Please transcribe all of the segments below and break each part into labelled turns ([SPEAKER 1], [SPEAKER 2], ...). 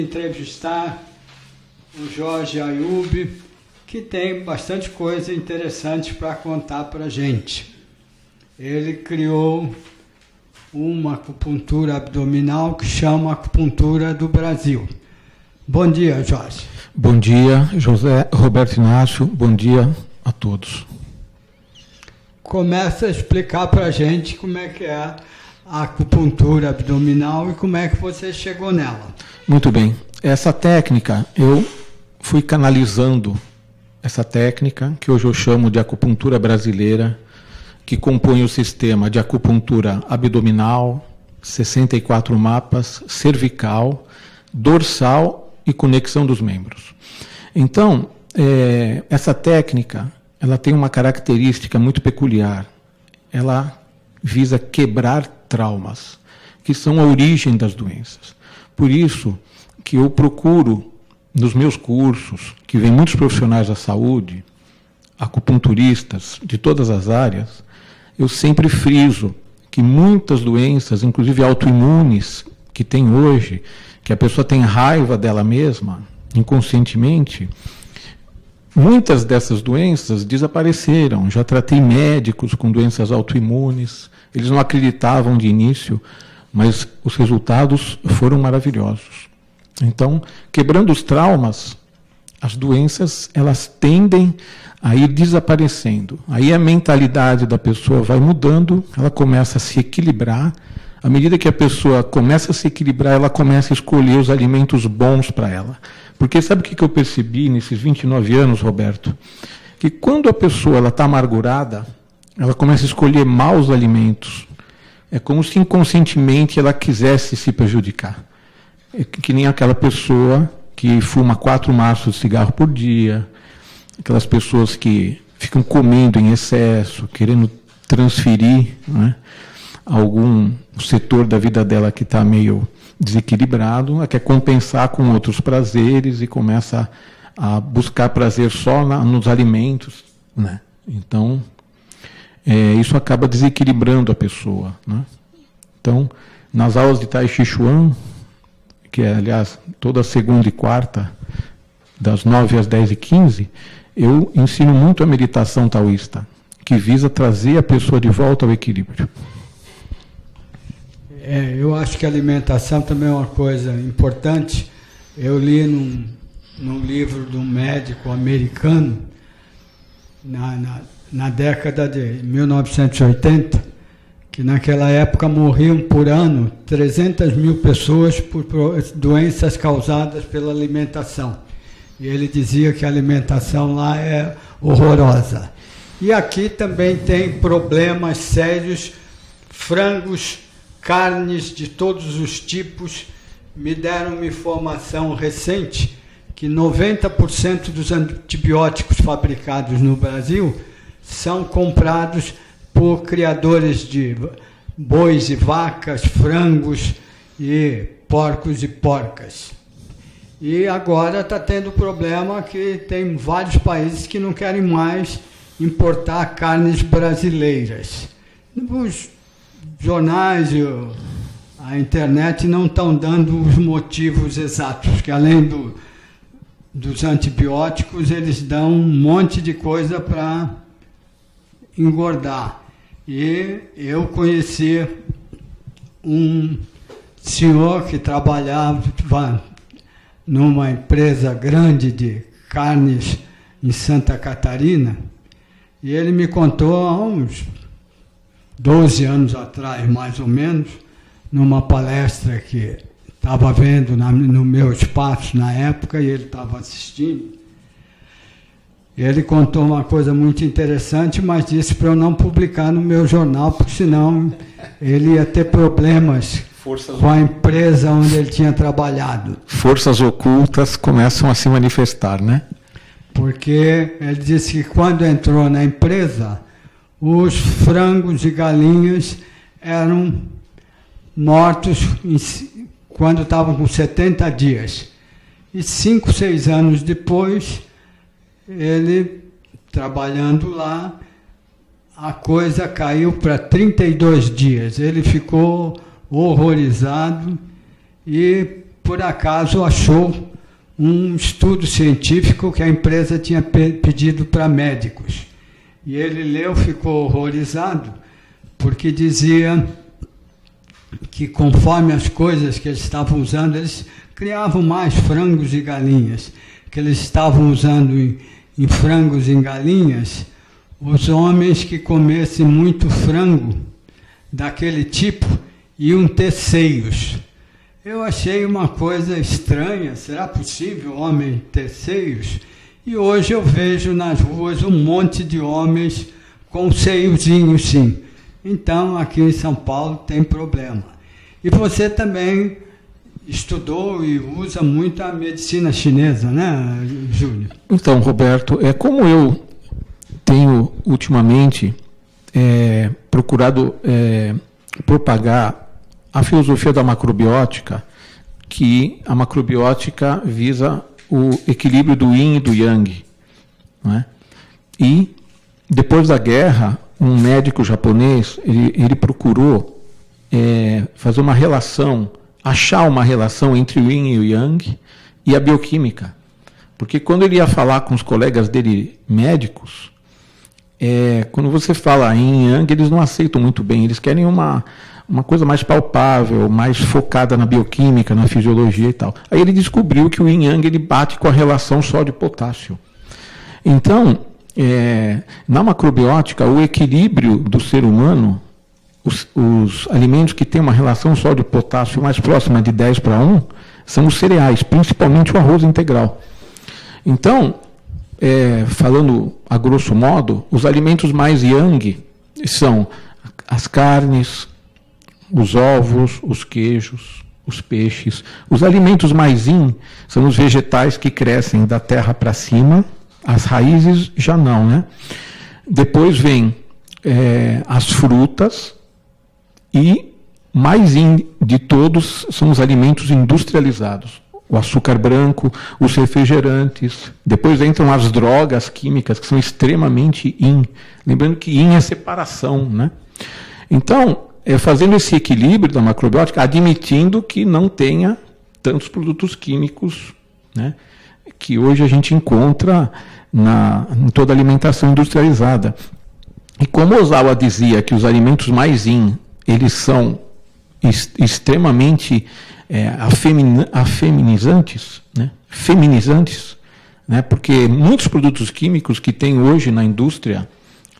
[SPEAKER 1] Entrevistar o Jorge Ayub, que tem bastante coisa interessante para contar para a gente. Ele criou uma acupuntura abdominal que chama Acupuntura do Brasil. Bom dia, Jorge.
[SPEAKER 2] Bom dia, José Roberto Inácio. Bom dia a todos.
[SPEAKER 1] Começa a explicar para a gente como é que é a acupuntura abdominal e como é que você chegou nela.
[SPEAKER 2] Muito bem. Essa técnica, eu fui canalizando essa técnica, que hoje eu chamo de acupuntura brasileira, que compõe o sistema de acupuntura abdominal, 64 mapas, cervical, dorsal e conexão dos membros. Então, essa técnica, ela tem uma característica muito peculiar. Ela visa quebrar traumas, que são a origem das doenças. Por isso que eu procuro, nos meus cursos, que vem muitos profissionais da saúde, acupunturistas de todas as áreas, eu sempre friso que muitas doenças, inclusive autoimunes, que tem hoje, que a pessoa tem raiva dela mesma, inconscientemente, muitas dessas doenças desapareceram. Já tratei médicos com doenças autoimunes, eles não acreditavam de início, mas os resultados foram maravilhosos. Então, quebrando os traumas, as doenças elas tendem a ir desaparecendo. Aí a mentalidade da pessoa vai mudando, ela começa a se equilibrar. À medida que a pessoa começa a se equilibrar, ela começa a escolher os alimentos bons para ela. Porque sabe o que eu percebi nesses 29 anos, Roberto? Que quando a pessoa está amargurada, ela começa a escolher maus alimentos. É como se inconscientemente ela quisesse se prejudicar. É que nem aquela pessoa que fuma 4 maços de cigarro por dia, aquelas pessoas que ficam comendo em excesso, querendo transferir, né, algum setor da vida dela que está meio desequilibrado, ela quer compensar com outros prazeres e começa a buscar prazer só nos alimentos, né? Então, isso acaba desequilibrando a pessoa, né? Então, nas aulas de Tai Chi Chuan, que é, aliás, toda segunda e quarta, das 9 às 10h15, eu ensino muito a meditação taoísta, que visa trazer a pessoa de volta ao equilíbrio.
[SPEAKER 1] Eu acho que a alimentação também é uma coisa importante. Eu li num livro de um médico americano, na década de 1980, que naquela época morriam por ano 300 mil pessoas por doenças causadas pela alimentação. E ele dizia que a alimentação lá é horrorosa. E aqui também tem problemas sérios, frangos, carnes de todos os tipos. Me deram uma informação recente que 90% dos antibióticos fabricados no Brasil são comprados por criadores de bois e vacas, frangos e porcos e porcas. E agora está tendo problema que tem vários países que não querem mais importar carnes brasileiras. Os jornais e a internet não estão dando os motivos exatos, que além dos antibióticos, eles dão um monte de coisa para engordar. E eu conheci um senhor que trabalhava numa empresa grande de carnes em Santa Catarina, e ele me contou há uns 12 anos atrás, mais ou menos, numa palestra que estava vendo no meu espaço na época, e ele estava assistindo. Ele contou uma coisa muito interessante, mas disse para eu não publicar no meu jornal, porque senão ele ia ter problemas com a empresa onde ele tinha trabalhado.
[SPEAKER 2] Forças ocultas começam a se manifestar, né?
[SPEAKER 1] Porque ele disse que quando entrou na empresa, os frangos e galinhas eram mortos quando estavam com 70 dias. E 5, 6 anos depois, ele, trabalhando lá, a coisa caiu para 32 dias. Ele ficou horrorizado e por acaso achou um estudo científico que a empresa tinha pedido para médicos. E ele leu, ficou horrorizado, porque dizia que conforme as coisas que eles estavam usando, eles criavam mais frangos e galinhas, que eles estavam usando em frangos e em galinhas, os homens que comessem muito frango daquele tipo iam ter seios. Eu achei uma coisa estranha, será possível homem ter seios? E hoje eu vejo nas ruas um monte de homens com seiozinhos, sim. Então, aqui em São Paulo tem problema. E você também estudou e usa muito a medicina chinesa, né, Júlio?
[SPEAKER 2] Então, Roberto, como eu tenho ultimamente procurado propagar a filosofia da macrobiótica, que a macrobiótica visa o equilíbrio do yin e do yang, não é? E depois da guerra, um médico japonês ele procurou fazer uma relação, achar uma relação entre o yin e o yang e a bioquímica, porque quando ele ia falar com os colegas dele médicos, quando você fala yin e yang, eles não aceitam muito bem, eles querem uma coisa mais palpável, mais focada na bioquímica, na fisiologia e tal. Aí ele descobriu que o yin yang ele bate com a relação sódio-potássio. Então, na macrobiótica, o equilíbrio do ser humano, os alimentos que têm uma relação sódio-potássio mais próxima de 10:1, são os cereais, principalmente o arroz integral. Então, falando a grosso modo, os alimentos mais yang são as carnes, os ovos, os queijos, os peixes. Os alimentos mais yin são os vegetais que crescem da terra para cima, as raízes já não, né? Depois vem as frutas e mais yin de todos são os alimentos industrializados. O açúcar branco, os refrigerantes. Depois entram as drogas químicas, que são extremamente yin. Lembrando que yin é separação, né? Então, fazendo esse equilíbrio da macrobiótica, admitindo que não tenha tantos produtos químicos, né, que hoje a gente encontra em toda a alimentação industrializada. E como Ozawa dizia que os alimentos mais yin, eles são extremamente afeminizantes, né, feminizantes, né, porque muitos produtos químicos que tem hoje na indústria,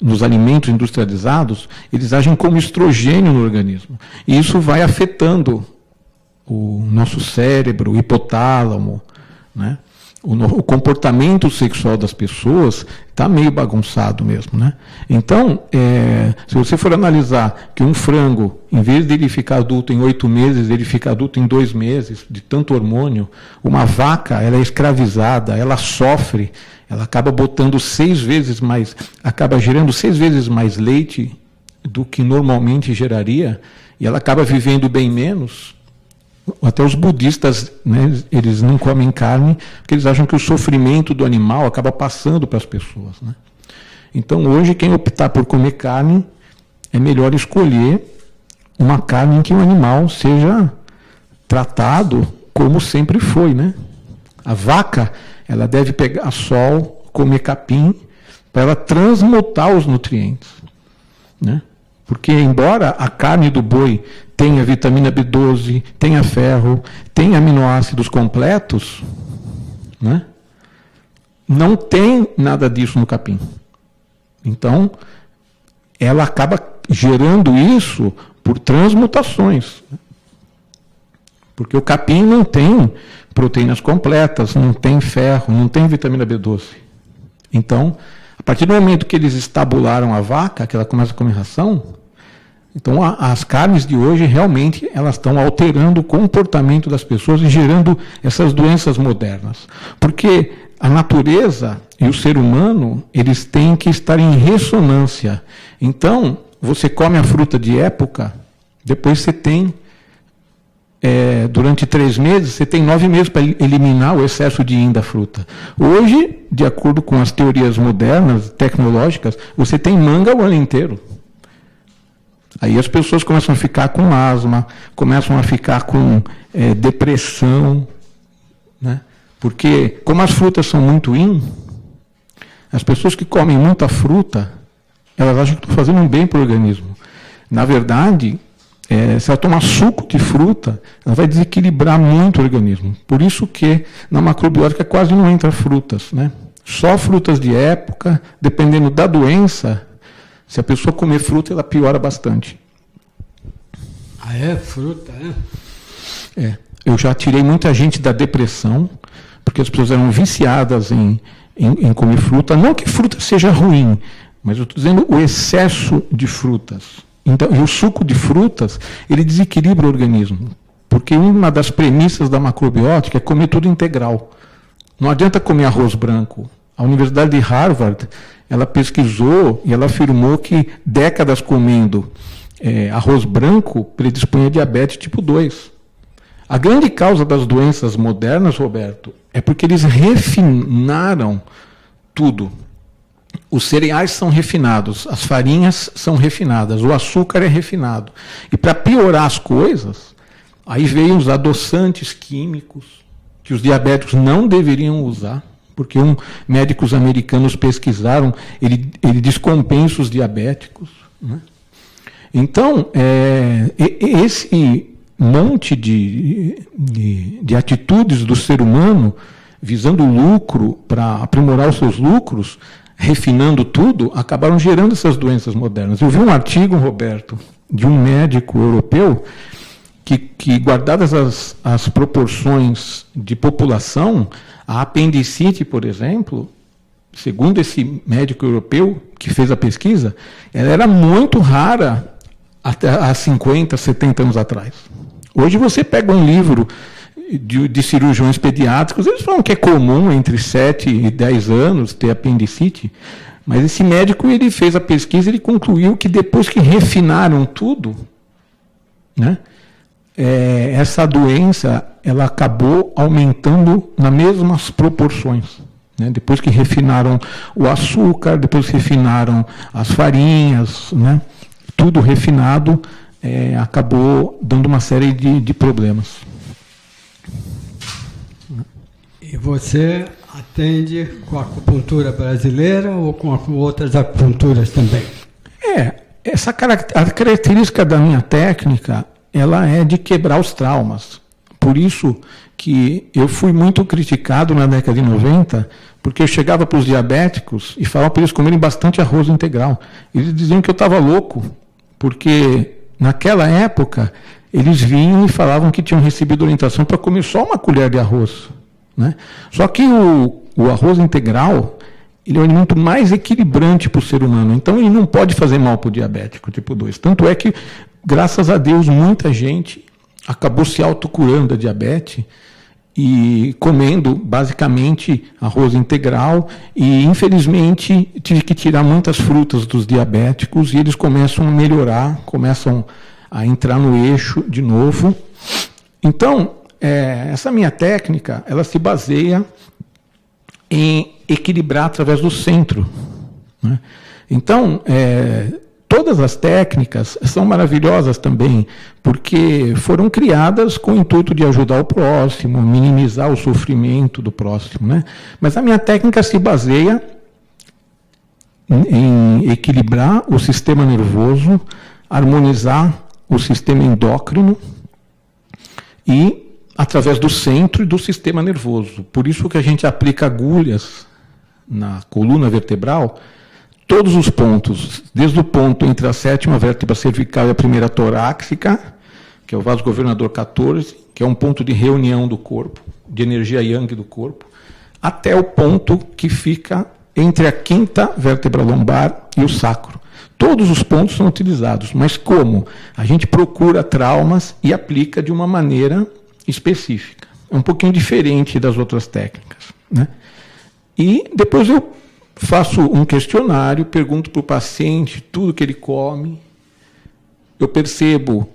[SPEAKER 2] nos alimentos industrializados, eles agem como estrogênio no organismo. E isso vai afetando o nosso cérebro, o hipotálamo, né? O comportamento sexual das pessoas está meio bagunçado mesmo, né? Então, se você for analisar que um frango, em vez de ele ficar adulto em 8 meses, ele fica adulto em 2 meses, de tanto hormônio, uma vaca, ela é escravizada, ela sofre, ela acaba botando 6 vezes mais, acaba gerando 6 vezes mais leite do que normalmente geraria, e ela acaba vivendo bem menos. Até os budistas, né, eles não comem carne, porque eles acham que o sofrimento do animal acaba passando para as pessoas, né? Então, hoje, quem optar por comer carne, é melhor escolher uma carne em que o animal seja tratado como sempre foi, né? A vaca, ela deve pegar sol, comer capim, para ela transmutar os nutrientes, né? Porque, embora a carne do boi tenha vitamina B12, tenha ferro, tenha aminoácidos completos, né, não tem nada disso no capim. Então, ela acaba gerando isso por transmutações. Porque o capim não tem proteínas completas, não tem ferro, não tem vitamina B12. Então, a partir do momento que eles estabularam a vaca, que ela começa a comer ração, então as carnes de hoje realmente elas estão alterando o comportamento das pessoas e gerando essas doenças modernas. Porque a natureza e o ser humano, eles têm que estar em ressonância. Então, você come a fruta de época, depois você tem, durante 3 meses, você tem 9 meses para eliminar o excesso de yin da fruta. Hoje, de acordo com as teorias modernas, tecnológicas, você tem manga o ano inteiro. Aí as pessoas começam a ficar com asma, começam a ficar com depressão, né? Porque, como as frutas são muito as pessoas que comem muita fruta, elas acham que estão fazendo um bem para o organismo. Na verdade, se ela tomar suco de fruta, ela vai desequilibrar muito o organismo. Por isso que na macrobiótica quase não entra frutas, né? Só frutas de época, dependendo da doença, se a pessoa comer fruta, ela piora bastante.
[SPEAKER 1] Ah, é? Fruta, é?
[SPEAKER 2] Eu já tirei muita gente da depressão, porque as pessoas eram viciadas em comer fruta. Não que fruta seja ruim, mas eu estou dizendo o excesso de frutas. Então, e o suco de frutas, ele desequilibra o organismo. Porque uma das premissas da macrobiótica é comer tudo integral. Não adianta comer arroz branco. A Universidade de Harvard, ela pesquisou e ela afirmou que décadas comendo arroz branco predispõe a diabetes tipo 2. A grande causa das doenças modernas, Roberto, é porque eles refinaram tudo. Os cereais são refinados, as farinhas são refinadas, o açúcar é refinado. E para piorar as coisas, aí veio os adoçantes químicos, que os diabéticos não deveriam usar, porque médicos americanos pesquisaram, ele descompensa os diabéticos, né? Então, esse monte de atitudes do ser humano, visando o lucro, para aprimorar os seus lucros, refinando tudo, acabaram gerando essas doenças modernas. Eu vi um artigo, Roberto, de um médico europeu, que guardadas as proporções de população, a apendicite, por exemplo, segundo esse médico europeu que fez a pesquisa, ela era muito rara até há 50, 70 anos atrás. Hoje você pega um livro de cirurgiões pediátricos, eles falam que é comum entre 7 e 10 anos ter apendicite, mas esse médico ele fez a pesquisa e ele concluiu que depois que refinaram tudo, né, essa doença ela acabou aumentando nas mesmas proporções. Né? Depois que refinaram o açúcar, depois que refinaram as farinhas, né, tudo refinado, acabou dando uma série de problemas.
[SPEAKER 1] E você atende com a acupuntura brasileira ou com outras acupunturas também?
[SPEAKER 2] A característica da minha técnica, ela é de quebrar os traumas. Por isso que eu fui muito criticado na década de 90, porque eu chegava para os diabéticos e falava para eles comerem bastante arroz integral. Eles diziam que eu estava louco, porque naquela época eles vinham e falavam que tinham recebido orientação para comer só uma colher de arroz. Né? Só que o arroz integral, ele é o alimento mais equilibrante para o ser humano, então ele não pode fazer mal para o diabético tipo 2. Tanto é que, graças a Deus, muita gente acabou se autocurando da diabetes e comendo basicamente arroz integral, e infelizmente tive que tirar muitas frutas dos diabéticos e eles começam a melhorar, começam a entrar no eixo de novo. Então, essa minha técnica, ela se baseia em equilibrar através do centro. Né? Então, todas as técnicas são maravilhosas também, porque foram criadas com o intuito de ajudar o próximo, minimizar o sofrimento do próximo. Né? Mas a minha técnica se baseia em equilibrar o sistema nervoso, harmonizar o sistema endócrino e através do centro e do sistema nervoso. Por isso que a gente aplica agulhas na coluna vertebral, todos os pontos, desde o ponto entre a 7ª vértebra cervical e a primeira torácica, que é o vaso governador 14, que é um ponto de reunião do corpo, de energia yang do corpo, até o ponto que fica entre a 5ª vértebra lombar e o sacro. Todos os pontos são utilizados, mas como? A gente procura traumas e aplica de uma maneira específica. É um pouquinho diferente das outras técnicas. Né? E depois eu faço um questionário, pergunto para o paciente tudo que ele come. Eu percebo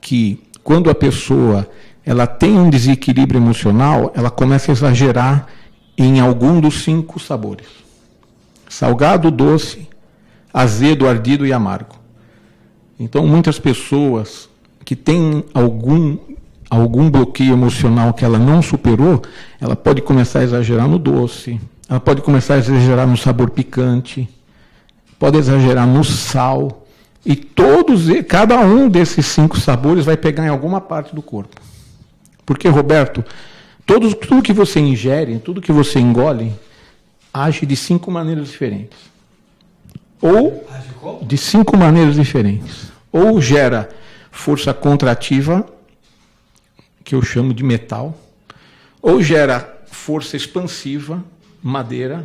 [SPEAKER 2] que quando a pessoa ela tem um desequilíbrio emocional, ela começa a exagerar em algum dos 5 sabores: salgado, doce, azedo, ardido e amargo. Então, muitas pessoas que têm algum bloqueio emocional que ela não superou, ela pode começar a exagerar no doce, ela pode começar a exagerar no sabor picante, pode exagerar no sal, e cada um desses 5 sabores vai pegar em alguma parte do corpo. Porque, Roberto, tudo que você ingere, tudo que você engole, age de 5 maneiras diferentes. Ou de 5 maneiras diferentes. Ou gera força contrativa, que eu chamo de metal, ou gera força expansiva, madeira,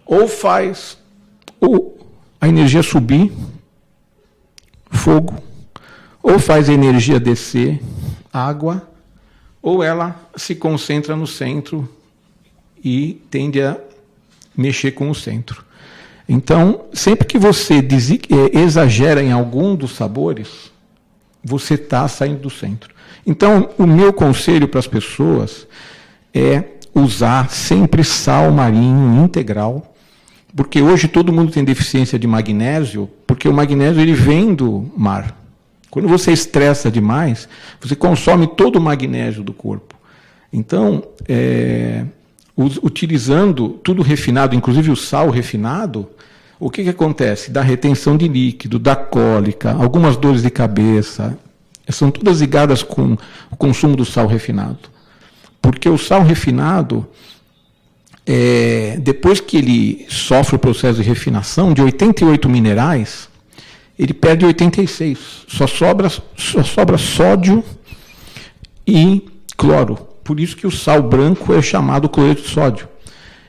[SPEAKER 2] ou faz a energia subir, fogo, ou faz a energia descer, água, ou ela se concentra no centro e tende a mexer com o centro. Então, sempre que você exagera em algum dos sabores, você está saindo do centro. Então, o meu conselho para as pessoas é usar sempre sal marinho integral, porque hoje todo mundo tem deficiência de magnésio, porque o magnésio ele vem do mar. Quando você estressa demais, você consome todo o magnésio do corpo. Então, utilizando tudo refinado, inclusive o sal refinado, o que acontece? Dá retenção de líquido, dá cólica, algumas dores de cabeça, são todas ligadas com o consumo do sal refinado. Porque o sal refinado, depois que ele sofre o processo de refinação, de 88 minerais, ele perde 86. Só sobra sódio e cloro. Por isso que o sal branco é chamado cloreto de sódio.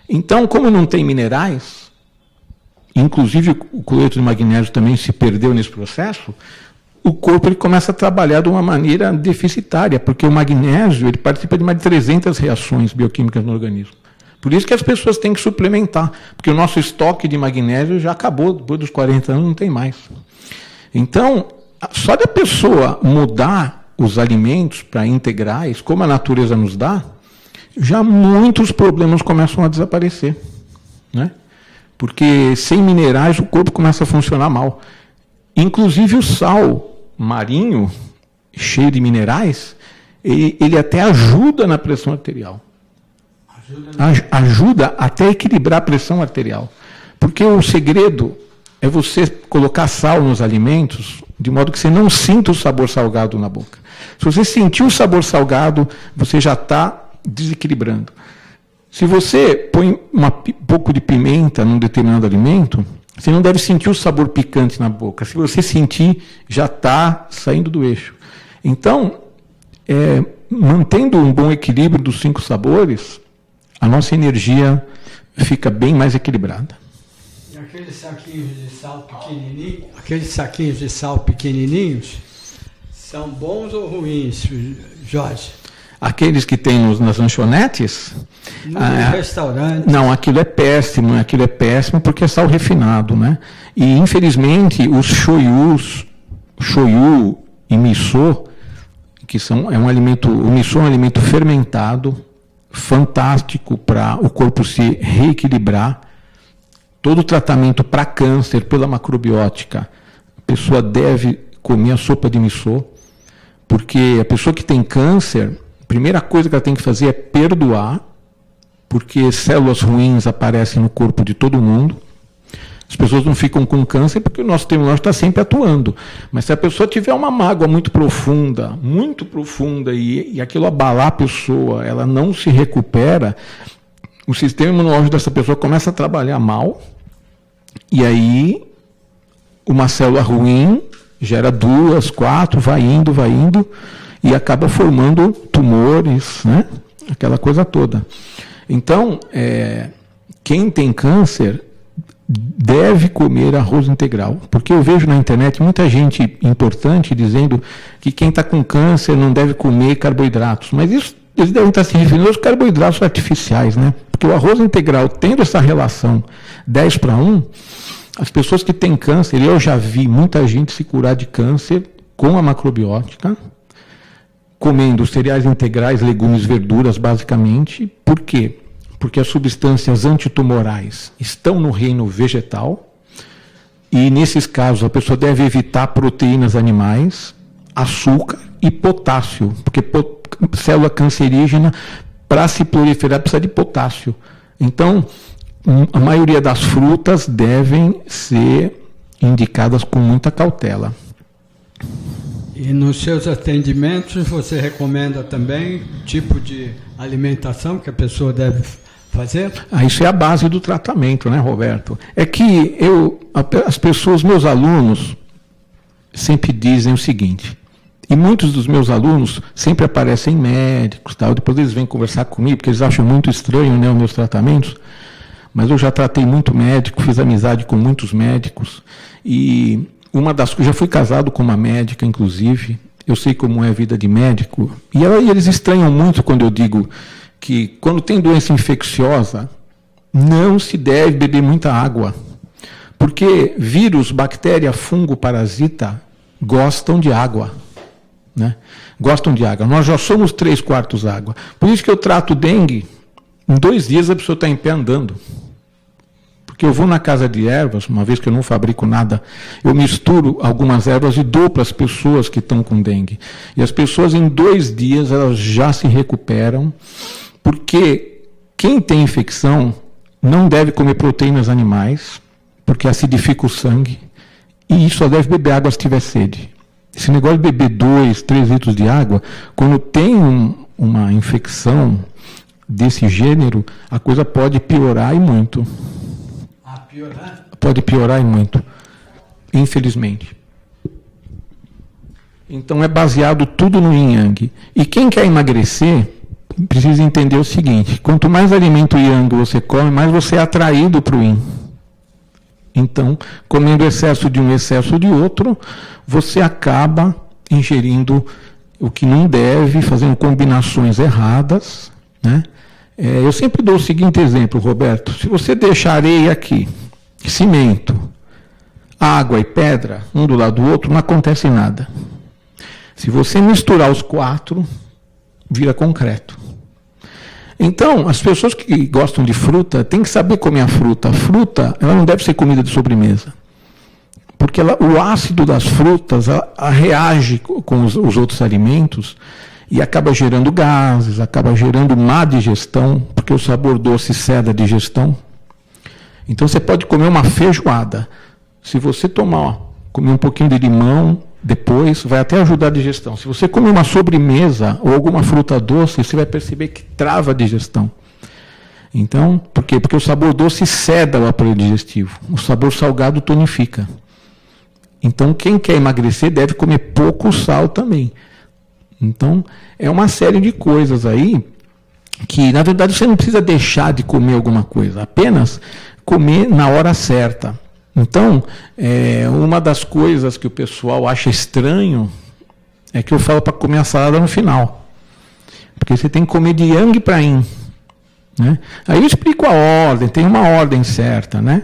[SPEAKER 2] Então, como não tem minerais, inclusive o cloreto de magnésio também se perdeu nesse processo, o corpo ele começa a trabalhar de uma maneira deficitária, porque o magnésio ele participa de mais de 300 reações bioquímicas no organismo. Por isso que as pessoas têm que suplementar, porque o nosso estoque de magnésio já acabou, depois dos 40 anos não tem mais. Então, só da pessoa mudar os alimentos para integrais, como a natureza nos dá, já muitos problemas começam a desaparecer, né? Porque sem minerais o corpo começa a funcionar mal. Inclusive o sal marinho, cheio de minerais, ele até ajuda na pressão arterial. Ajuda até a equilibrar a pressão arterial. Porque o segredo é você colocar sal nos alimentos de modo que você não sinta o sabor salgado na boca. Se você sentir o sabor salgado, você já está desequilibrando. Se você põe um pouco de pimenta num determinado alimento, você não deve sentir o sabor picante na boca. Se você sentir, já está saindo do eixo. Então, mantendo um bom equilíbrio dos 5 sabores, a nossa energia fica bem mais equilibrada.
[SPEAKER 1] E aqueles saquinhos de sal pequenininhos, são bons ou ruins, Jorge?
[SPEAKER 2] Aqueles que tem nas lanchonetes?
[SPEAKER 1] No restaurante.
[SPEAKER 2] Não, aquilo é péssimo porque é sal refinado, né? E, infelizmente, os shoyu e miso, o miso é um alimento fermentado, fantástico para o corpo se reequilibrar. Todo tratamento para câncer, pela macrobiótica, a pessoa deve comer a sopa de miso, porque a pessoa que tem câncer, a primeira coisa que ela tem que fazer é perdoar, porque células ruins aparecem no corpo de todo mundo. As pessoas não ficam com câncer porque o nosso sistema imunológico está sempre atuando. Mas se a pessoa tiver uma mágoa muito profunda, e aquilo abalar a pessoa, ela não se recupera, o sistema imunológico dessa pessoa começa a trabalhar mal, e aí uma célula ruim gera 2, 4, vai indo, e acaba formando tumores, né? Aquela coisa toda. Então, quem tem câncer deve comer arroz integral, porque eu vejo na internet muita gente importante dizendo que quem está com câncer não deve comer carboidratos, mas isso eles devem estar se referindo aos carboidratos artificiais, né? Porque o arroz integral, tendo essa relação 10:1, as pessoas que têm câncer, eu já vi muita gente se curar de câncer com a macrobiótica, comendo cereais integrais, legumes, verduras, basicamente. Por quê? Porque as substâncias antitumorais estão no reino vegetal, E nesses casos a pessoa deve evitar proteínas animais, açúcar e potássio, porque célula cancerígena, para se proliferar, precisa de potássio. Então, a maioria das frutas devem ser indicadas com muita cautela.
[SPEAKER 1] E nos seus atendimentos você recomenda também tipo de alimentação que a pessoa deve fazer?
[SPEAKER 2] Isso é a base do tratamento, né, Roberto? É que as pessoas, meus alunos, sempre dizem o seguinte, e muitos dos meus alunos sempre aparecem médicos, tal, depois eles vêm conversar comigo, porque eles acham muito estranho, né, os meus tratamentos, mas eu já tratei muito médico, fiz amizade com muitos médicos, e já fui casado com uma médica, inclusive, eu sei como é a vida de médico, e eles estranham muito quando eu digo que quando tem doença infecciosa, não se deve beber muita água, porque vírus, bactéria, fungo, parasita gostam de água, né? Gostam de água. Nós já somos 3/4 água. Por isso que eu trato dengue, em 2 dias a pessoa está em pé andando. Porque eu vou na casa de ervas, uma vez que eu não fabrico nada, eu misturo algumas ervas e dou para as pessoas que estão com dengue. E as pessoas em 2 dias elas já se recuperam, porque quem tem infecção não deve comer proteínas animais, porque acidifica o sangue, e só deve beber água se tiver sede. Esse negócio de beber 2, 3 litros de água, quando tem uma infecção desse gênero, a coisa pode piorar e muito.
[SPEAKER 1] Piorar?
[SPEAKER 2] Pode piorar e muito, infelizmente. Então é baseado tudo no yin yang. E quem quer emagrecer, precisa entender o seguinte, quanto mais alimento yang você come, mais você é atraído para o yin. Então, comendo excesso de um, excesso de outro, você acaba ingerindo o que não deve, fazendo combinações erradas, né? Eu sempre dou o seguinte exemplo, Roberto, se você deixar areia aqui, cimento, água e pedra, um do lado do outro, não acontece nada. Se você misturar os 4, vira concreto. Então, as pessoas que gostam de fruta, têm que saber comer a fruta. A fruta, ela não deve ser comida de sobremesa. Porque o ácido das frutas reage com os outros alimentos e acaba gerando gases, acaba gerando má digestão, porque o sabor doce ceda a digestão. Então, você pode comer uma feijoada. Se você comer um pouquinho de limão, depois vai até ajudar a digestão. Se você comer uma sobremesa ou alguma fruta doce, você vai perceber que trava a digestão. Então, por quê? Porque o sabor doce ceda ao aparelho digestivo. O sabor salgado tonifica. Então, quem quer emagrecer deve comer pouco sal também. Então, é uma série de coisas aí que, na verdade, você não precisa deixar de comer alguma coisa, apenas comer na hora certa. Então, uma das coisas que o pessoal acha estranho é que eu falo para comer a salada no final. Porque você tem que comer de yang para yin. Né? Aí eu explico a ordem, tem uma ordem certa. Né?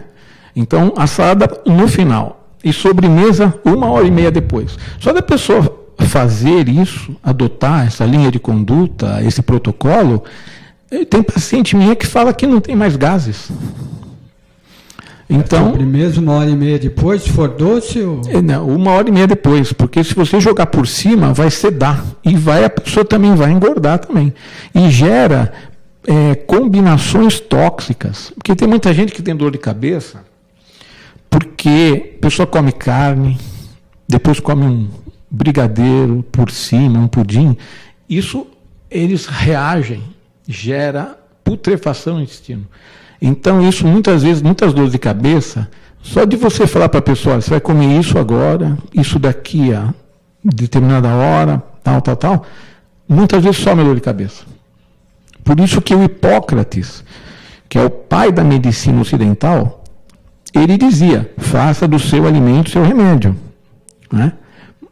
[SPEAKER 2] Então, a salada no final. E sobremesa 1h30 depois. Só da pessoa fazer isso, adotar essa linha de conduta, esse protocolo, tem paciente minha que fala que não tem mais gases. Então,
[SPEAKER 1] sobremesa 1h30 depois, se for doce? Ou...
[SPEAKER 2] Não, 1h30 depois, porque se você jogar por cima, vai sedar. E a pessoa também vai engordar também. E gera combinações tóxicas. Porque tem muita gente que tem dor de cabeça, porque a pessoa come carne, depois come um brigadeiro por cima, um pudim. Isso, eles reagem, gera putrefação no intestino. Então, isso muitas vezes, muitas dores de cabeça, só de você falar para a pessoa, você vai comer isso agora, isso daqui a determinada hora, tal, muitas vezes some a dor de cabeça. Por isso que o Hipócrates, que é o pai da medicina ocidental, ele dizia, faça do seu alimento seu remédio. Né?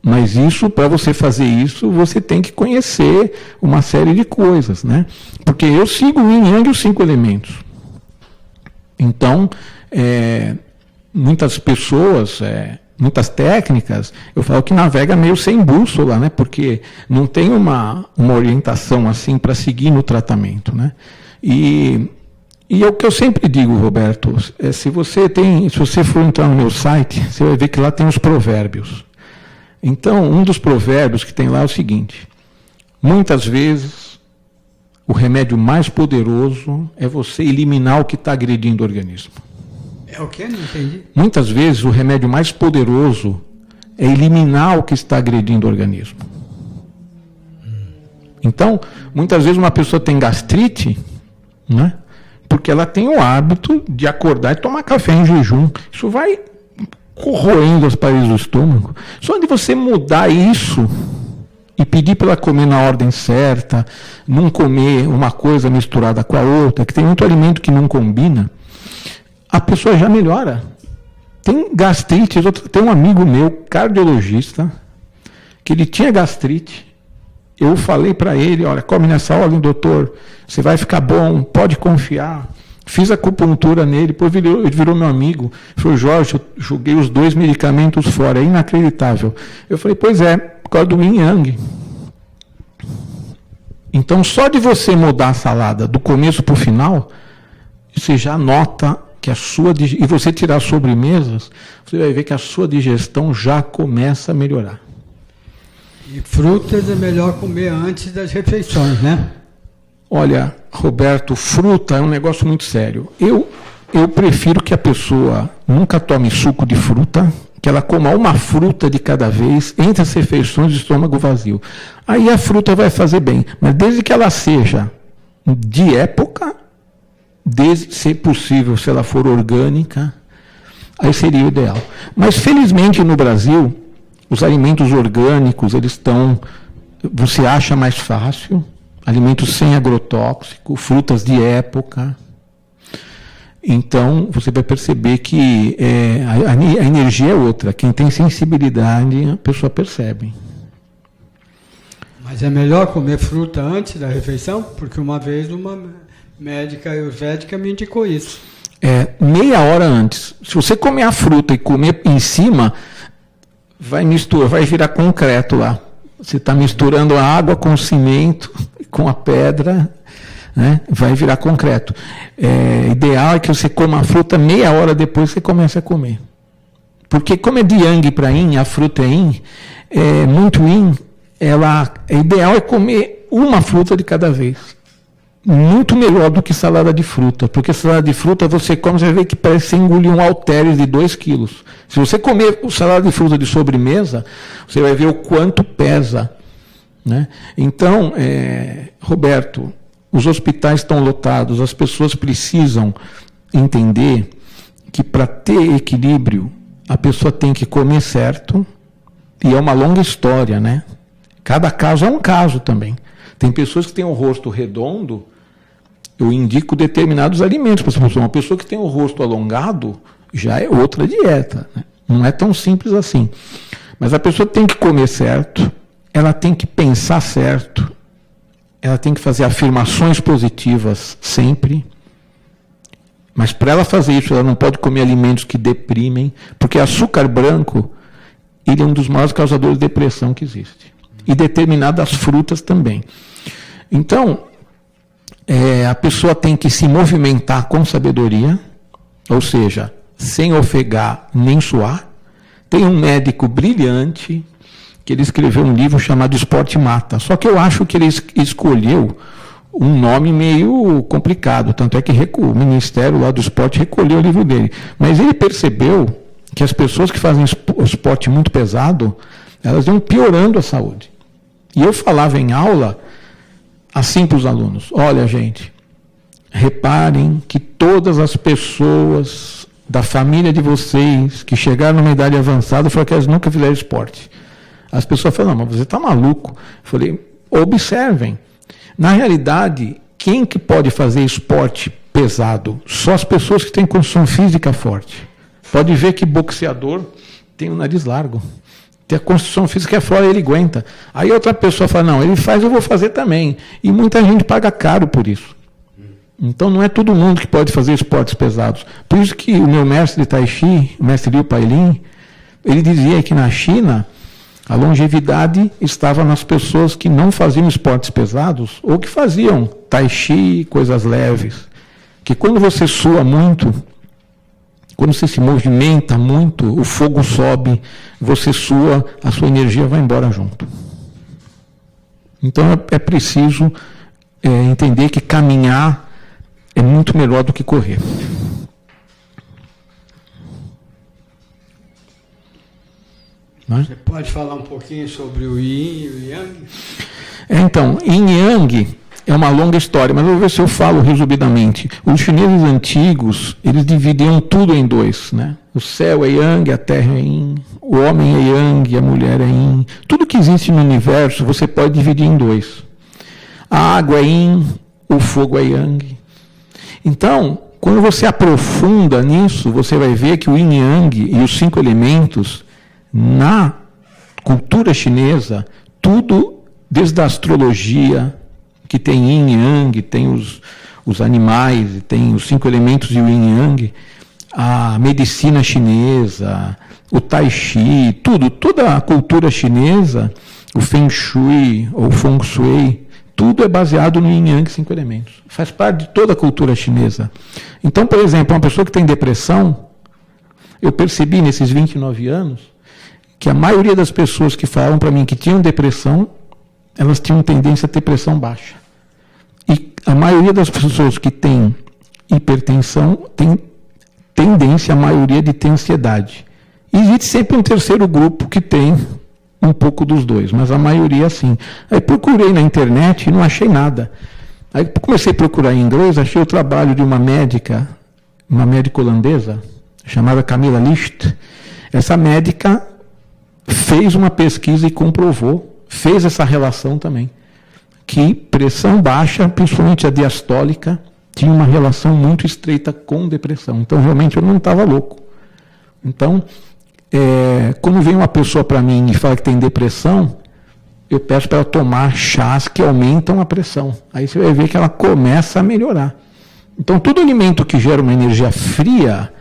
[SPEAKER 2] Mas isso, para você fazer isso, você tem que conhecer uma série de coisas. Né? Porque eu sigo o Yin Yang e os 5 elementos. Então, muitas pessoas, muitas técnicas, eu falo que navega meio sem bússola, né? Porque não tem uma orientação assim para seguir no tratamento. Né? E E é o que eu sempre digo, Roberto, se você for entrar no meu site, você vai ver que lá tem os provérbios. Então, um dos provérbios que tem lá é o seguinte: muitas vezes, o remédio mais poderoso é você eliminar o que está agredindo o organismo.
[SPEAKER 1] É o quê? Não entendi.
[SPEAKER 2] Muitas vezes, o remédio mais poderoso é eliminar o que está agredindo o organismo. Então, muitas vezes uma pessoa tem gastrite, né? Porque ela tem o hábito de acordar e tomar café em jejum. Isso vai corroendo as paredes do estômago. Só de você mudar isso e pedir para ela comer na ordem certa, não comer uma coisa misturada com a outra, que tem muito alimento que não combina, a pessoa já melhora. Tem gastrite, tem um amigo meu, cardiologista, que ele tinha gastrite. Eu falei para ele, olha, come nessa ordem, doutor, você vai ficar bom, pode confiar. Fiz acupuntura nele, depois ele virou meu amigo. Falou, Jorge, eu joguei os 2 medicamentos fora, é inacreditável. Eu falei, pois é, por causa do yin yang. Então, só de você mudar a salada do começo para o final, você já nota que e você tirar sobremesas, você vai ver que a sua digestão já começa a melhorar.
[SPEAKER 1] E frutas é melhor comer antes das refeições, né?
[SPEAKER 2] Olha, Roberto, fruta é um negócio muito sério. Eu prefiro que a pessoa nunca tome suco de fruta, que ela coma uma fruta de cada vez entre as refeições de estômago vazio. Aí a fruta vai fazer bem, mas desde que ela seja de época, desde se possível, se ela for orgânica, aí seria o ideal. Mas felizmente no Brasil, os alimentos orgânicos, você acha mais fácil, alimentos sem agrotóxico, frutas de época. Então, você vai perceber que a energia é outra. Quem tem sensibilidade, a pessoa percebe.
[SPEAKER 1] Mas é melhor comer fruta antes da refeição? Porque uma vez uma médica ayurvédica me indicou isso.
[SPEAKER 2] Meia hora antes. Se você comer a fruta e comer em cima, vai virar concreto lá. Você está misturando a água com o cimento, com a pedra, né? Vai virar concreto. Ideal é que você coma a fruta meia hora depois que você começa a comer. Porque como é de yang para yin, a fruta é yin, muito yin, ideal é comer uma fruta de cada vez. Muito melhor do que salada de fruta, porque salada de fruta você come, você vai ver que parece que você engoliu um halteres de 2 quilos. Se você comer salada de fruta de sobremesa, você vai ver o quanto pesa, né? Então, Roberto, os hospitais estão lotados, as pessoas precisam entender que para ter equilíbrio, a pessoa tem que comer certo, e é uma longa história, né? Cada caso é um caso também. Tem pessoas que têm o rosto redondo, eu indico determinados alimentos para essa pessoa. Uma pessoa que tem o rosto alongado já é outra dieta, né? Não é tão simples assim. Mas a pessoa tem que comer certo, ela tem que pensar certo, ela tem que fazer afirmações positivas sempre. Mas para ela fazer isso, ela não pode comer alimentos que deprimem, porque açúcar branco, ele é um dos maiores causadores de depressão que existe. E determinadas frutas também. Então, a pessoa tem que se movimentar com sabedoria, ou seja, sem ofegar nem suar. Tem um médico brilhante, que ele escreveu um livro chamado Esporte Mata. Só que eu acho que ele escolheu um nome meio complicado, tanto é que o Ministério lá do Esporte recolheu o livro dele. Mas ele percebeu que as pessoas que fazem esporte muito pesado, elas vão piorando a saúde. E eu falava em aula assim para os alunos: olha, gente, reparem que todas as pessoas da família de vocês que chegaram numa idade avançada falaram que elas nunca fizeram esporte. As pessoas falam: não, mas você está maluco. Eu falei: observem. Na realidade, quem que pode fazer esporte pesado? Só as pessoas que têm condição física forte. Pode ver que boxeador tem o nariz largo. Tem a constituição física é fora, ele aguenta. Aí outra pessoa fala: não, ele faz, eu vou fazer também. E muita gente paga caro por isso. Então não é todo mundo que pode fazer esportes pesados. Por isso que o meu mestre de Tai Chi, o mestre Liu Pailin, ele dizia que na China a longevidade estava nas pessoas que não faziam esportes pesados ou que faziam Tai Chi, coisas leves. que quando você sua muito, quando você se movimenta muito, o fogo sobe, você sua, a sua energia vai embora junto. Então é preciso entender que caminhar é muito melhor do que correr.
[SPEAKER 1] Você pode falar um pouquinho sobre o Yin e o Yang?
[SPEAKER 2] Então, Yin e Yang é uma longa história, mas eu vou ver se eu falo resumidamente. Os chineses antigos, eles dividiam tudo em dois, né? O céu é Yang, a terra é Yin, o homem é Yang, a mulher é Yin. Tudo que existe no universo você pode dividir em dois. A água é Yin, o fogo é Yang. Então, quando você aprofunda nisso, você vai ver que o Yin e Yang e os 5 elementos, na cultura chinesa, tudo, desde a astrologia, que tem Yin e Yang, tem os animais, tem os 5 elementos de Yin e Yang, a medicina chinesa, o Tai Chi, toda a cultura chinesa, o Feng Shui ou Feng Shui, tudo é baseado no Yin e Yang, 5 elementos. Faz parte de toda a cultura chinesa. Então, por exemplo, uma pessoa que tem depressão, eu percebi nesses 29 anos, que a maioria das pessoas que falaram para mim que tinham depressão, elas tinham tendência a ter pressão baixa. E a maioria das pessoas que têm hipertensão tem tendência, a maioria, de ter ansiedade. E existe sempre um terceiro grupo que tem um pouco dos dois, mas a maioria sim. Aí procurei na internet e não achei nada. Aí comecei a procurar em inglês, achei o trabalho de uma médica holandesa, chamada Camilla Licht. Essa médica fez uma pesquisa e comprovou, fez essa relação também, que pressão baixa, principalmente a diastólica, tinha uma relação muito estreita com depressão. Então, realmente, eu não estava louco. Então, quando vem uma pessoa para mim e fala que tem depressão, eu peço para ela tomar chás que aumentam a pressão. Aí você vai ver que ela começa a melhorar. Então, todo alimento que gera uma energia fria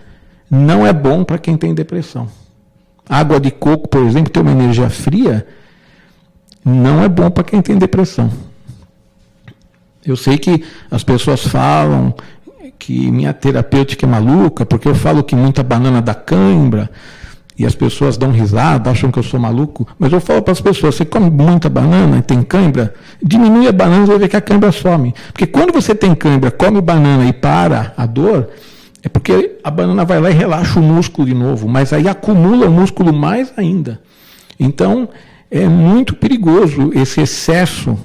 [SPEAKER 2] não é bom para quem tem depressão. Água de coco, por exemplo, tem uma energia fria, não é bom para quem tem depressão. Eu sei que as pessoas falam que minha terapêutica é maluca, porque eu falo que muita banana dá cãibra, e as pessoas dão risada, acham que eu sou maluco, mas eu falo para as pessoas, você come muita banana e tem cãibra, diminui a banana e vai ver que a cãibra some. Porque quando você tem cãibra, come banana e para a dor, é porque a banana vai lá e relaxa o músculo de novo, mas aí acumula o músculo mais ainda. Então, é muito perigoso esse excesso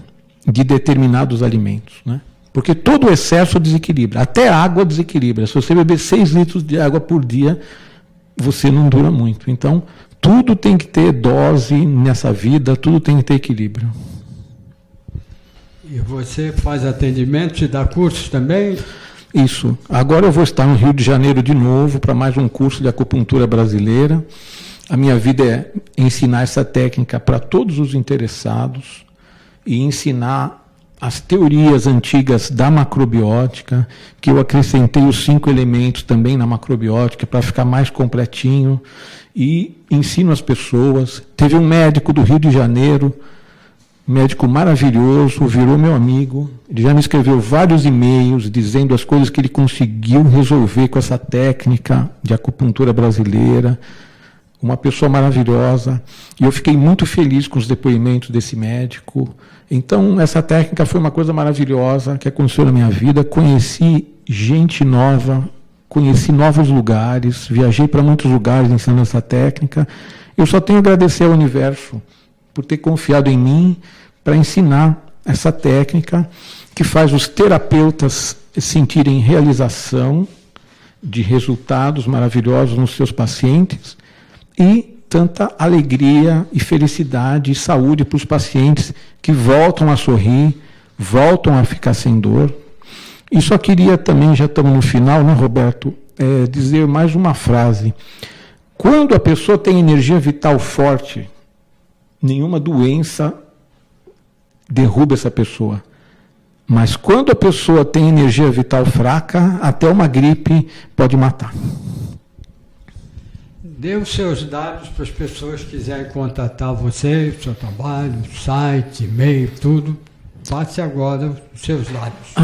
[SPEAKER 2] de determinados alimentos, né? Porque todo excesso desequilibra, até a água desequilibra. Se você beber 6 litros de água por dia, você não dura muito. Então, tudo tem que ter dose nessa vida, tudo tem que ter equilíbrio.
[SPEAKER 1] E você faz atendimento e dá cursos também?
[SPEAKER 2] Isso. Agora eu vou estar no Rio de Janeiro de novo para mais um curso de acupuntura brasileira. A minha vida é ensinar essa técnica para todos os interessados e ensinar as teorias antigas da macrobiótica, que eu acrescentei os 5 elementos também na macrobiótica para ficar mais completinho, e ensino as pessoas. Teve um médico do Rio de Janeiro, médico maravilhoso, virou meu amigo, ele já me escreveu vários e-mails dizendo as coisas que ele conseguiu resolver com essa técnica de acupuntura brasileira, uma pessoa maravilhosa, e eu fiquei muito feliz com os depoimentos desse médico. Então, essa técnica foi uma coisa maravilhosa que aconteceu na minha vida. Conheci gente nova, conheci novos lugares, viajei para muitos lugares ensinando essa técnica. Eu só tenho a agradecer ao universo por ter confiado em mim para ensinar essa técnica que faz os terapeutas sentirem realização de resultados maravilhosos nos seus pacientes e tanta alegria e felicidade e saúde para os pacientes que voltam a sorrir, voltam a ficar sem dor. E só queria também, já estamos no final, né, Roberto, dizer mais uma frase. Quando a pessoa tem energia vital forte, nenhuma doença derruba essa pessoa. Mas quando a pessoa tem energia vital fraca, até uma gripe pode matar.
[SPEAKER 1] Dê os seus dados para as pessoas que quiserem contatar você, seu trabalho, site, e-mail, tudo. Passe agora os seus dados.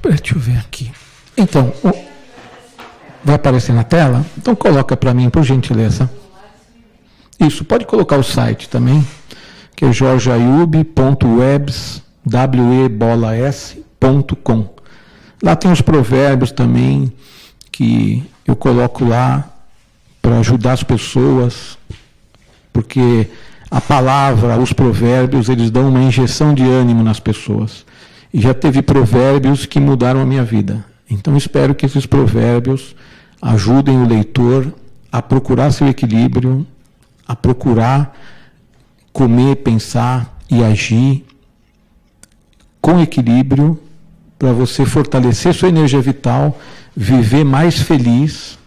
[SPEAKER 2] Deixa eu ver aqui. Então, vai aparecer na tela? Então coloca para mim, por gentileza. Isso, pode colocar o site também, que é jorgeayub.webs.com. Lá tem os provérbios também, que eu coloco lá para ajudar as pessoas, porque a palavra, os provérbios, eles dão uma injeção de ânimo nas pessoas. E já teve provérbios que mudaram a minha vida. Então espero que esses provérbios ajudem o leitor a procurar seu equilíbrio, a procurar comer, pensar e agir com equilíbrio para você fortalecer sua energia vital, viver mais feliz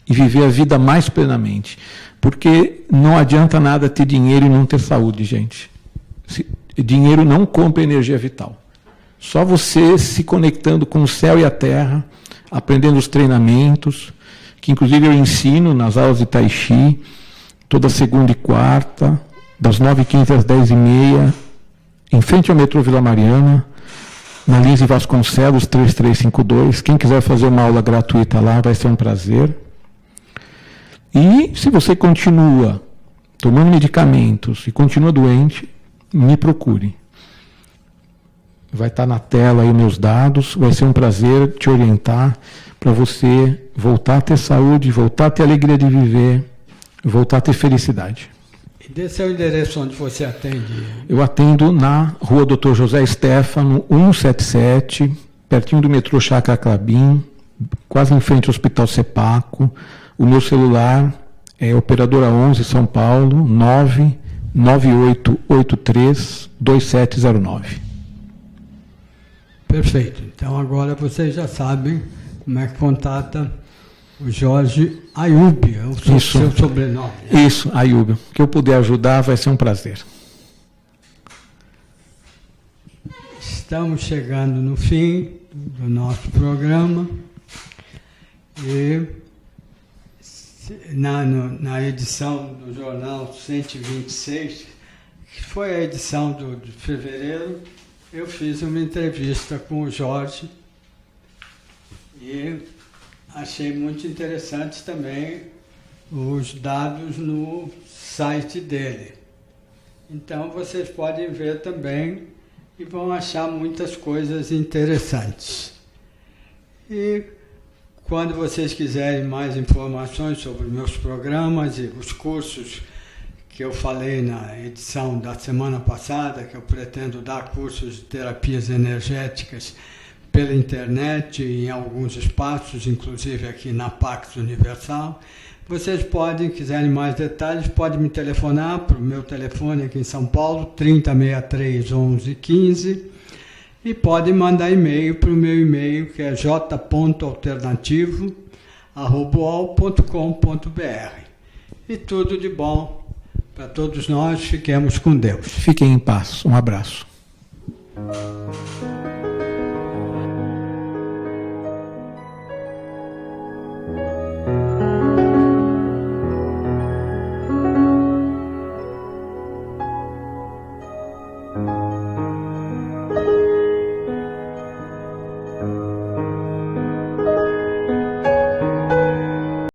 [SPEAKER 2] e viver a vida mais plenamente. Porque não adianta nada ter dinheiro e não ter saúde, gente. Dinheiro não compra energia vital. Só você se conectando com o céu e a terra, aprendendo os treinamentos, que inclusive eu ensino nas aulas de Tai Chi, toda segunda e quarta, das 9h15 às 10h30, em frente ao metrô Vila Mariana, na Lins Vasconcelos 3352. Quem quiser fazer uma aula gratuita lá, vai ser um prazer. E se você continua tomando medicamentos e continua doente, me procure. Vai estar na tela aí meus dados, vai ser um prazer te orientar para você voltar a ter saúde, voltar a ter alegria de viver, voltar a ter felicidade.
[SPEAKER 1] E dê seu endereço onde você atende?
[SPEAKER 2] Eu atendo na Rua Dr. José Stefano, 177, pertinho do metrô Chácara Clabim, quase em frente ao Hospital Sepaco. O meu celular é operadora 11 São Paulo, 998832709.
[SPEAKER 1] Perfeito. Então agora vocês já sabem como é que contata o Jorge Ayub, é o seu sobrenome. Né?
[SPEAKER 2] Isso, Ayub. Que eu puder ajudar vai ser um prazer.
[SPEAKER 1] Estamos chegando no fim do nosso programa e na edição do Jornal 126, que foi a edição de fevereiro, eu fiz uma entrevista com o Jorge e achei muito interessantes também os dados no site dele. Então vocês podem ver também e vão achar muitas coisas interessantes. E quando vocês quiserem mais informações sobre meus programas e os cursos que eu falei na edição da semana passada, que eu pretendo dar cursos de terapias energéticas pela internet e em alguns espaços, inclusive aqui na Pax Universal. Vocês podem, quiserem mais detalhes, podem me telefonar para o meu telefone aqui em São Paulo, 3063 1115, e podem mandar e-mail para o meu e-mail, que é j.alternativo@uol.com.br. E tudo de bom para todos nós, fiquemos com Deus.
[SPEAKER 2] Fiquem em paz. Um abraço.